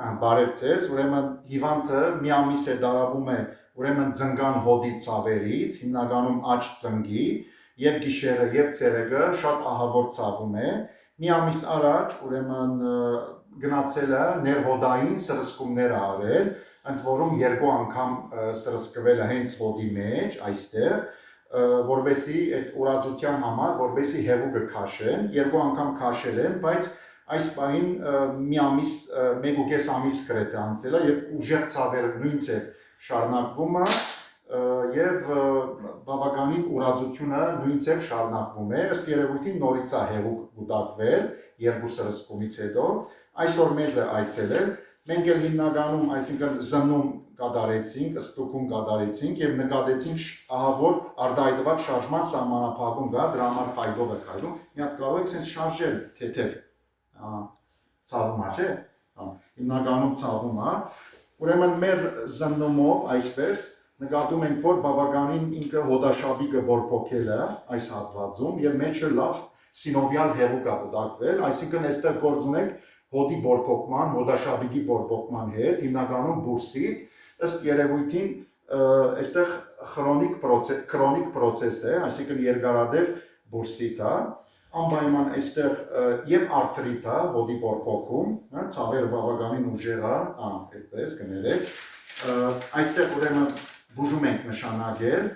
Բարև ձեզ, ուրեմն հիվանդը մի ամիս է դարավում է ուրեմն ձնգան հոդի ցավերից, հիմնականում աջ ծնգի եւ գիշերը եւ ցերեկը շատ ահավոր ցավում է։ Մի ամիս առաջ ուրեմն գնացել է ներհոդային սրսկումներ արել, ընդ որում 2 անգամ սրսկվել է հենց հոդի մեջ, այստեղ, որովհետեւ այդ ուրացության համար, որովհետեւ հեղուկը քաշեն, 2 անգամ քաշել են, բայց այս պահին մի ամիս, 1.5 ամիս գրեթե անցել է եւ ուժեղ ցավերը նույն ձև շարունակվում է եւ բավականին ուրացությունը նույն ձև շարունակվում է, ըստ երևույթին նորից է հեղուկ կուտակվել 2 սրսկումից հետո, այսօր մեզ է այցելել, մենք էլ հիմնականում, այսինքն զննում կատարեցինք, ստուգում կատարեցինք եւ նկատեցինք ահավոր արտահայտված շարժման սահմանափակում կա, դրա համար փայլով է քայլում, մի հատ կարող եք sense շարժել թեթև ցավում է, չէ՞, հիմնականում ցավում է, ուրեմն մեր զննումով այսպես նկատում ենք, որ բավականին ինքը հոդաշաբիկը բորբոքել է այս հատվածում եւ մեջը լավ սինովիալ հեղուկ է կուտակվել, այսինքն այստեղ գործ ունենք հոդի բորբոքման, հոդաշաբիկի բորբոքման հետ, հիմնականում բուրսիտ, ըստ երևույթին այստեղ քրոնիկ պրոցես է, այսինքն երկարատև բուրսիտ է, անպայման այստեղ եւ արթրիտ է, հոդի բորբոքում, ցավերը բավականին ուժեղ է, այդպես կներեք, այստեղ ուրեմն բուժում ենք նշանակել,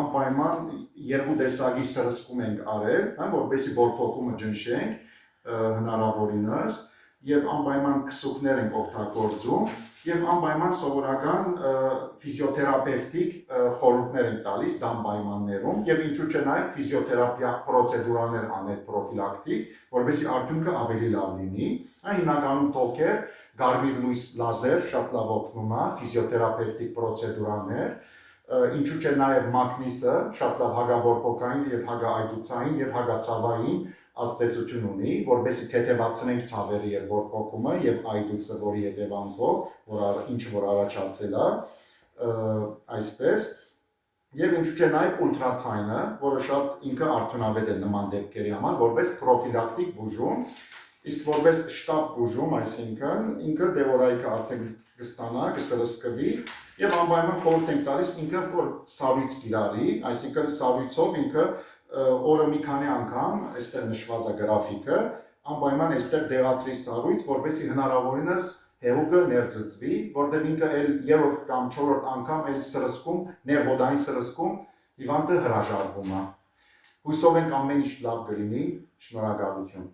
անպայման 2 տեսակի սրսկում ենք արել, որպեսզի բորբոքումը ջնշենք հնարավորինս եւ անպայման քսուկներ ենք օգտագործում եւ անպայման սովորական ֆիզիոթերապևտիկ խորհուրդներ ենք տալիս դամ պայմաններում եւ ինչու՞ չէ նաեւ ֆիզիոթերապիա պրոցեդուրաներ անել պրոֆիլակտիկ, որովհետեւ արդյունքը ավելի լավ լինի, հիմնականում թոքեր, գարմիր լույս լազեր շատ լավ օգնում է, ֆիզիոթերապևտիկ պրոցեդուրաներ, ինչու՞ չէ նաեւ մագնիսը շատ լավ հագաբորբոքային եւ հագաայտուցային եւ հագացավային ազդեցություն ունի, որովհետեւ թեթևացնենք ցավերի եւ բորբոքումը եւ այդուցը, որի հետևանքով, ինչ որ առաջացել է, այսպես, եւ ինչու՞ չէ նաեւ ուլտրացայնը, որը շատ ինքը արդյունավետ է նման դեպքերի համար, որպես պրոֆիլակտիկ բուժում, իսկ որպես շտապ բուժում, այսինքն ինքը դեորայիկը արդեն կստանա, կսրսկվի եւ անպայման խորհուրդ ենք տալիս ինքը որ սառույց կիրառի, այսինքն սառույցով ինքը օրը մի քանի անգամ, այստեղ նշված է գրաֆիկը, անպայման այստեղ դեղատրի սառույց, որպեսզի հնարավորինս հեղուկը ներծծվի, որտեղ ինքը էլ 3-րդ կամ 4-րդ անգամ էլ սրսկում, ներհոդային սրսկում հիվանդը հրաժարվում է։ Հույսով ենք ամեն ինչ լավ կլինի, շնորհակալություն։